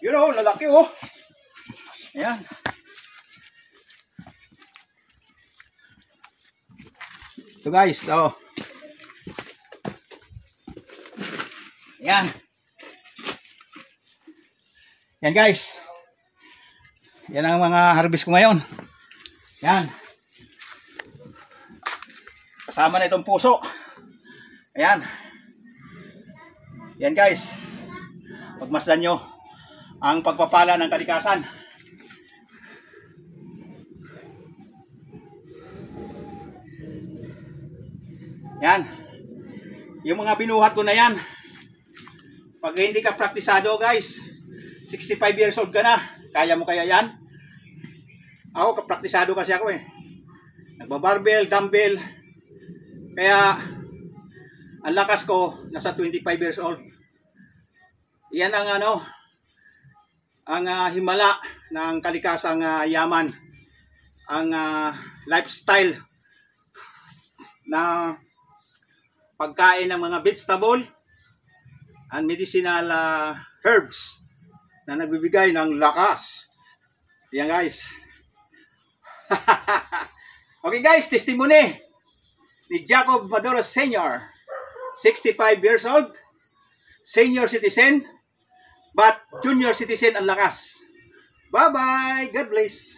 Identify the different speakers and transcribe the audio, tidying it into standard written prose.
Speaker 1: Yun oh, lalaki oh. Ayan. So guys, oh. Ayan. Yan guys. Yan ang mga harvest ko ngayon. Yan. Kasama na itong puso. Ayan. Yan guys. Pagmasdan nyo ang pagpapala ng kalikasan. Yan. Yung mga binuhat ko na yan. Pag hindi ka praktisado guys, 65 years old ka na, kaya mo kaya yan? Ako, kapraktisado kasi ako eh. Nagbabarbell, dumbbell. Kaya, ang lakas ko, nasa 25 years old. Yan ang ano, ang himala ng kalikasang yaman. Ang lifestyle na pagkain ng mga vegetable and medicinal herbs na nagbibigay ng lakas. Yan guys. Okay guys, testimony ni Jacob Maduro Sr. 65 years old, senior citizen, but junior citizen ang lakas. Bye bye, God bless.